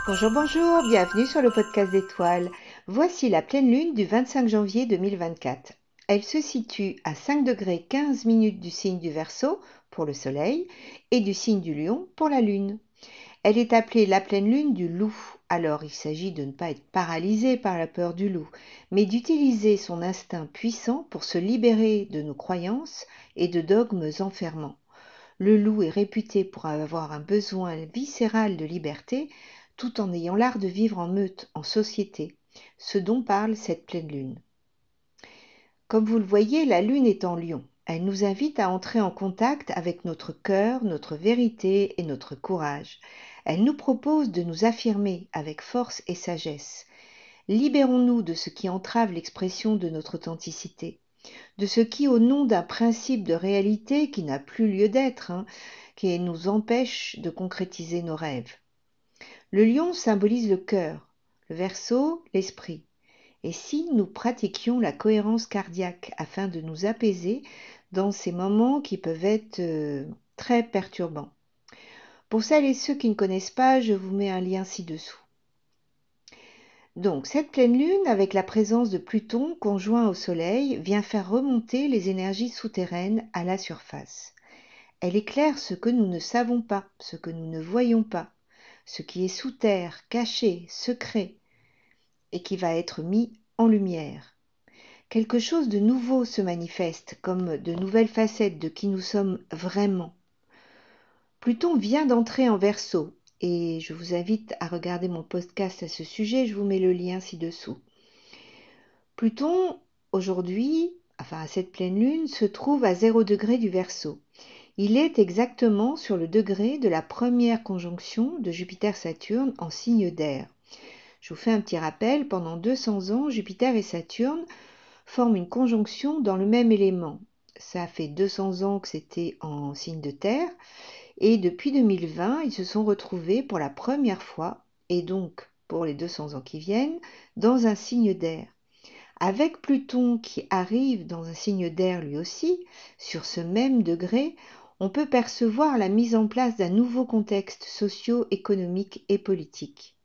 Bonjour, bonjour, bienvenue sur le podcast d'étoiles. Voici la pleine lune du 25 janvier 2024. Elle se situe à 5 degrés 15 minutes du signe du Verseau pour le soleil et du signe du Lion pour la lune. Elle est appelée la pleine lune du loup. Alors il s'agit de ne pas être paralysé par la peur du loup, mais d'utiliser son instinct puissant pour se libérer de nos croyances et de dogmes enfermants. Le loup est réputé pour avoir un besoin viscéral de liberté, tout en ayant l'art de vivre en meute, en société, ce dont parle cette pleine lune. Comme vous le voyez, la lune est en Lion. Elle nous invite à entrer en contact avec notre cœur, notre vérité et notre courage. Elle nous propose de nous affirmer avec force et sagesse. Libérons-nous de ce qui entrave l'expression de notre authenticité, de ce qui, au nom d'un principe de réalité qui n'a plus lieu d'être, qui nous empêche de concrétiser nos rêves. Le lion symbolise le cœur, le Verseau, l'esprit. Et si nous pratiquions la cohérence cardiaque afin de nous apaiser dans ces moments qui peuvent être très perturbants. Pour celles et ceux qui ne connaissent pas, je vous mets un lien ci-dessous. Donc, cette pleine lune, avec la présence de Pluton conjoint au Soleil, vient faire remonter les énergies souterraines à la surface. Elle éclaire ce que nous ne savons pas, ce que nous ne voyons pas, ce qui est sous terre, caché, secret, et qui va être mis en lumière. Quelque chose de nouveau se manifeste, comme de nouvelles facettes de qui nous sommes vraiment. Pluton vient d'entrer en Verseau, et je vous invite à regarder mon podcast à ce sujet, je vous mets le lien ci-dessous. Pluton, aujourd'hui, enfin à cette pleine lune, se trouve à 0 degré du Verseau. Il est exactement sur le degré de la première conjonction de Jupiter-Saturne en signe d'air. Je vous fais un petit rappel, pendant 200 ans, Jupiter et Saturne forment une conjonction dans le même élément. Ça fait 200 ans que c'était en signe de terre, et depuis 2020, ils se sont retrouvés pour la première fois, et donc pour les 200 ans qui viennent, dans un signe d'air. Avec Pluton qui arrive dans un signe d'air lui aussi, sur ce même degré, on peut percevoir la mise en place d'un nouveau contexte socio-économique et politique.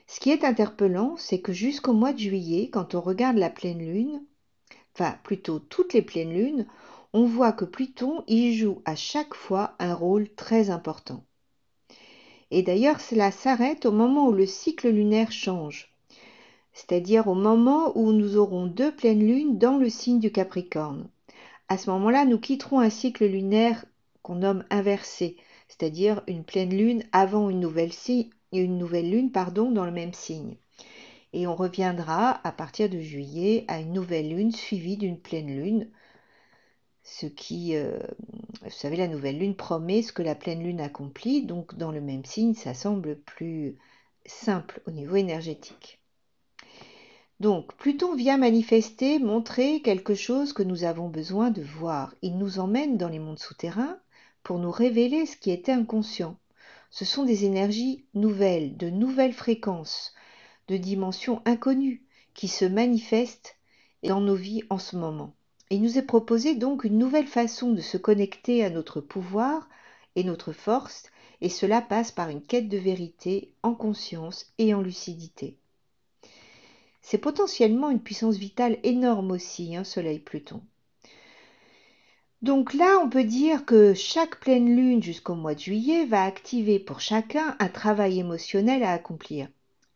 Ce qui est interpellant, c'est que jusqu'au mois de juillet, quand on regarde la pleine lune, enfin plutôt toutes les pleines lunes, on voit que Pluton y joue à chaque fois un rôle très important. Et d'ailleurs, cela s'arrête au moment où le cycle lunaire change, c'est-à-dire au moment où nous aurons 2 pleines lunes dans le signe du Capricorne. À ce moment-là, nous quitterons un cycle lunaire qu'on nomme inversé, c'est-à-dire une pleine lune avant une nouvelle lune dans le même signe. Et on reviendra à partir de juillet à une nouvelle lune suivie d'une pleine lune, ce qui, vous savez, la nouvelle lune promet ce que la pleine lune accomplit, donc dans le même signe, ça semble plus simple au niveau énergétique. Donc, Pluton vient manifester, montrer quelque chose que nous avons besoin de voir. Il nous emmène dans les mondes souterrains pour nous révéler ce qui était inconscient. Ce sont des énergies nouvelles, de nouvelles fréquences, de dimensions inconnues qui se manifestent dans nos vies en ce moment. Il nous est proposé donc une nouvelle façon de se connecter à notre pouvoir et notre force, et cela passe par une quête de vérité en conscience et en lucidité. C'est potentiellement une puissance vitale énorme aussi, Soleil-Pluton. Donc là, on peut dire que chaque pleine lune jusqu'au mois de juillet va activer pour chacun un travail émotionnel à accomplir.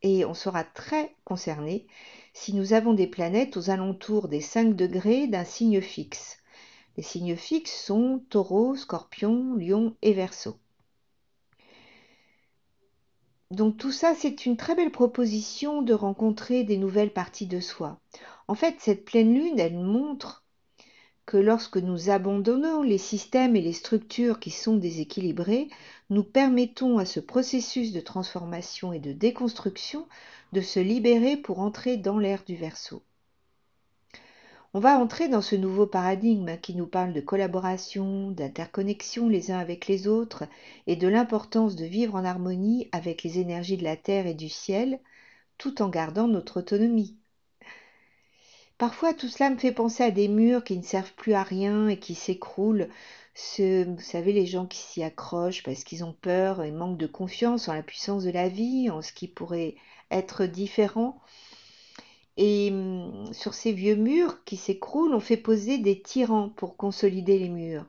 Et on sera très concerné si nous avons des planètes aux alentours des 5 degrés d'un signe fixe. Les signes fixes sont Taureau, Scorpion, Lion et Verseau. Donc tout ça, c'est une très belle proposition de rencontrer des nouvelles parties de soi. En fait, cette pleine lune, elle montre que lorsque nous abandonnons les systèmes et les structures qui sont déséquilibrés, nous permettons à ce processus de transformation et de déconstruction de se libérer pour entrer dans l'ère du Verseau. On va entrer dans ce nouveau paradigme qui nous parle de collaboration, d'interconnexion les uns avec les autres et de l'importance de vivre en harmonie avec les énergies de la terre et du ciel, tout en gardant notre autonomie. Parfois, tout cela me fait penser à des murs qui ne servent plus à rien et qui s'écroulent. Vous savez, les gens qui s'y accrochent parce qu'ils ont peur et manquent de confiance en la puissance de la vie, en ce qui pourrait être différent. Et sur ces vieux murs qui s'écroulent, on fait poser des tyrans pour consolider les murs.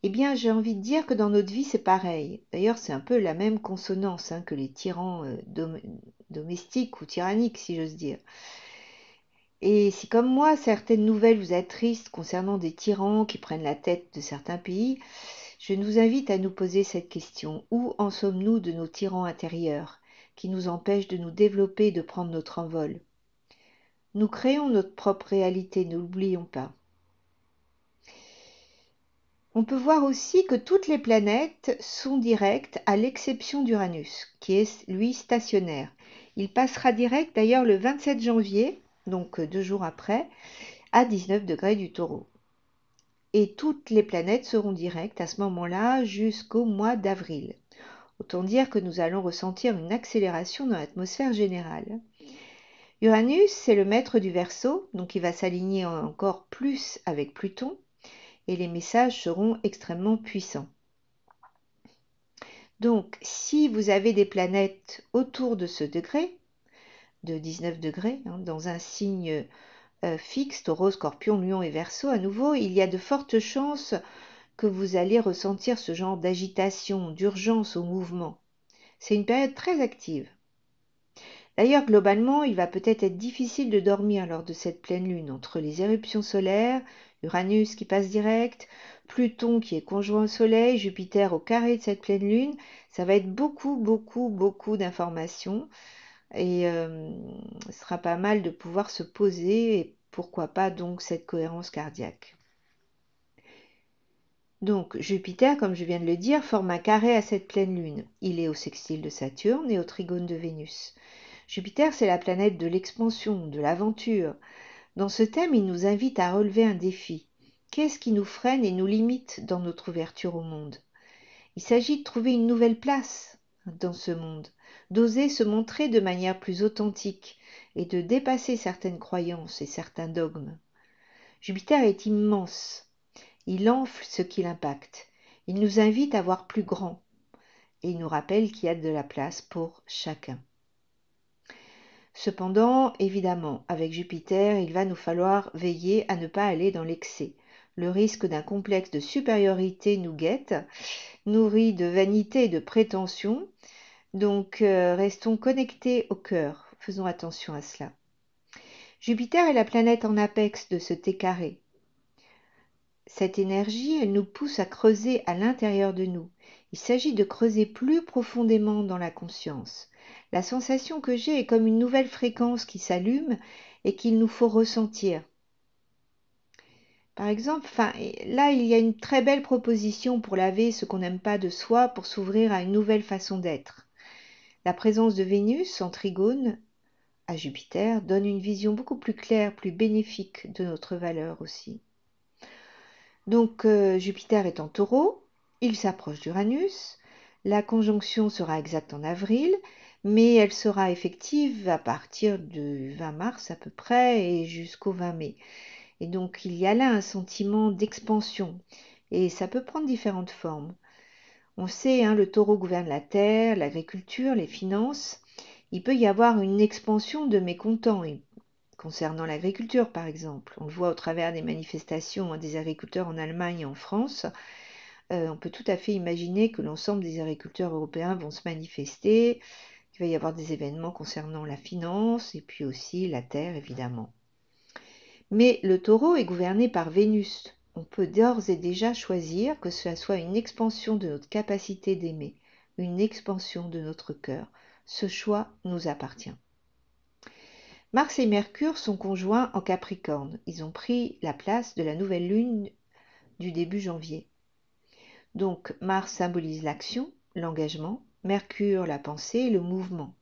Eh bien, j'ai envie de dire que dans notre vie, c'est pareil. D'ailleurs, c'est un peu la même consonance que les tyrans domestiques ou tyranniques, si j'ose dire. Et si comme moi, certaines nouvelles vous attristent concernant des tyrans qui prennent la tête de certains pays, je nous invite à nous poser cette question. Où en sommes-nous de nos tyrans intérieurs qui nous empêchent de nous développer et de prendre notre envol? Nous créons notre propre réalité, ne l'oublions pas. On peut voir aussi que toutes les planètes sont directes à l'exception d'Uranus, qui est lui stationnaire. Il passera direct d'ailleurs le 27 janvier, donc 2 jours après, à 19 degrés du Taureau. Et toutes les planètes seront directes à ce moment-là jusqu'au mois d'avril. Autant dire que nous allons ressentir une accélération dans l'atmosphère générale. Uranus, c'est le maître du Verseau, donc il va s'aligner encore plus avec Pluton, et les messages seront extrêmement puissants. Donc, si vous avez des planètes autour de ce degré, de 19 degrés, dans un signe fixe, Taureau, Scorpion, Lion et Verseau, à nouveau, il y a de fortes chances que vous allez ressentir ce genre d'agitation, d'urgence au mouvement. C'est une période très active. D'ailleurs, globalement, il va peut-être être difficile de dormir lors de cette pleine lune, entre les éruptions solaires, Uranus qui passe direct, Pluton qui est conjoint au Soleil, Jupiter au carré de cette pleine lune. Ça va être beaucoup, beaucoup, beaucoup d'informations et ce sera pas mal de pouvoir se poser et pourquoi pas donc cette cohérence cardiaque. Donc Jupiter, comme je viens de le dire, forme un carré à cette pleine lune. Il est au sextile de Saturne et au trigone de Vénus. Jupiter, c'est la planète de l'expansion, de l'aventure. Dans ce thème, il nous invite à relever un défi. Qu'est-ce qui nous freine et nous limite dans notre ouverture au monde? Il s'agit de trouver une nouvelle place dans ce monde, d'oser se montrer de manière plus authentique et de dépasser certaines croyances et certains dogmes. Jupiter est immense. Il enfle ce qu'il impacte. Il nous invite à voir plus grand et il nous rappelle qu'il y a de la place pour chacun. Cependant, évidemment, avec Jupiter, il va nous falloir veiller à ne pas aller dans l'excès. Le risque d'un complexe de supériorité nous guette, nourri de vanité et de prétention. Donc, restons connectés au cœur. Faisons attention à cela. Jupiter est la planète en apex de ce T carré. Cette énergie, elle nous pousse à creuser à l'intérieur de nous. Il s'agit de creuser plus profondément dans la conscience. La sensation que j'ai est comme une nouvelle fréquence qui s'allume et qu'il nous faut ressentir. Par exemple, là, il y a une très belle proposition pour laver ce qu'on n'aime pas de soi, pour s'ouvrir à une nouvelle façon d'être. La présence de Vénus en trigone à Jupiter donne une vision beaucoup plus claire, plus bénéfique de notre valeur aussi. Donc Jupiter est en Taureau, il s'approche d'Uranus, la conjonction sera exacte en avril, mais elle sera effective à partir du 20 mars à peu près et jusqu'au 20 mai. Et donc il y a là un sentiment d'expansion et ça peut prendre différentes formes. On sait, le Taureau gouverne la terre, l'agriculture, les finances. Il peut y avoir une expansion de mécontents concernant l'agriculture, par exemple. On le voit au travers des manifestations des agriculteurs en Allemagne et en France. On peut tout à fait imaginer que l'ensemble des agriculteurs européens vont se manifester, qu'il va y avoir des événements concernant la finance et puis aussi la terre, évidemment. Mais le Taureau est gouverné par Vénus. On peut d'ores et déjà choisir que cela soit une expansion de notre capacité d'aimer, une expansion de notre cœur. Ce choix nous appartient. Mars et Mercure sont conjoints en Capricorne. Ils ont pris la place de la nouvelle lune du début janvier. Donc Mars symbolise l'action, l'engagement, Mercure la pensée et le mouvement.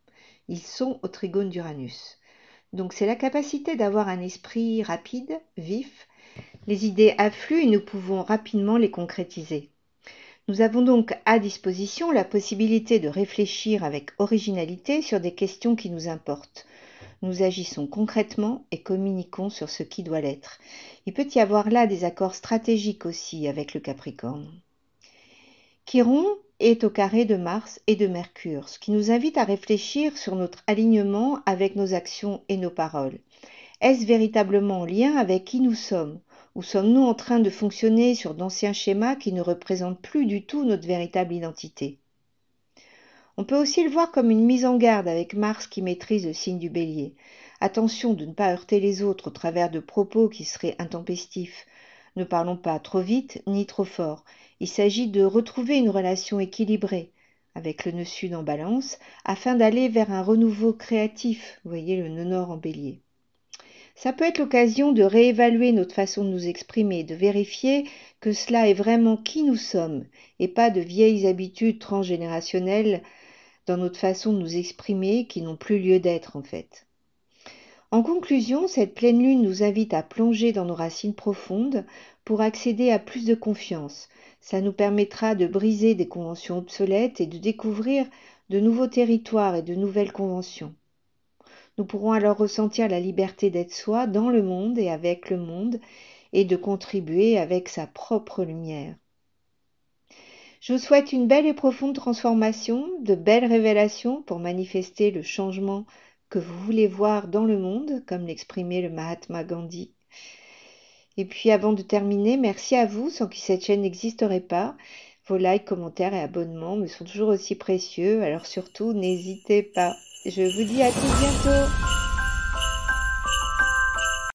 Ils sont au trigone d'Uranus. Donc c'est la capacité d'avoir un esprit rapide, vif. Les idées affluent et nous pouvons rapidement les concrétiser. Nous avons donc à disposition la possibilité de réfléchir avec originalité sur des questions qui nous importent. nous agissons concrètement et communiquons sur ce qui doit l'être. Il peut y avoir là des accords stratégiques aussi avec le Capricorne. Chiron est au carré de Mars et de Mercure, ce qui nous invite à réfléchir sur notre alignement avec nos actions et nos paroles. Est-ce véritablement en lien avec qui nous sommes? Ou sommes-nous en train de fonctionner sur d'anciens schémas qui ne représentent plus du tout notre véritable identité? On peut aussi le voir comme une mise en garde avec Mars qui maîtrise le signe du Bélier. Attention de ne pas heurter les autres au travers de propos qui seraient intempestifs. Ne parlons pas trop vite ni trop fort. Il s'agit de retrouver une relation équilibrée avec le nœud sud en balance afin d'aller vers un renouveau créatif. Vous voyez le nœud nord en bélier. Ça peut être l'occasion de réévaluer notre façon de nous exprimer, de vérifier que cela est vraiment qui nous sommes et pas de vieilles habitudes transgénérationnelles dans notre façon de nous exprimer qui n'ont plus lieu d'être en fait. En conclusion, cette pleine lune nous invite à plonger dans nos racines profondes pour accéder à plus de confiance. Ça nous permettra de briser des conventions obsolètes et de découvrir de nouveaux territoires et de nouvelles conventions. Nous pourrons alors ressentir la liberté d'être soi dans le monde et avec le monde et de contribuer avec sa propre lumière. Je vous souhaite une belle et profonde transformation, de belles révélations pour manifester le changement que vous voulez voir dans le monde, comme l'exprimait le Mahatma Gandhi. Et puis avant de terminer, merci à vous, sans qui cette chaîne n'existerait pas. Vos likes, commentaires et abonnements me sont toujours aussi précieux, alors surtout n'hésitez pas. Je vous dis à tout bientôt.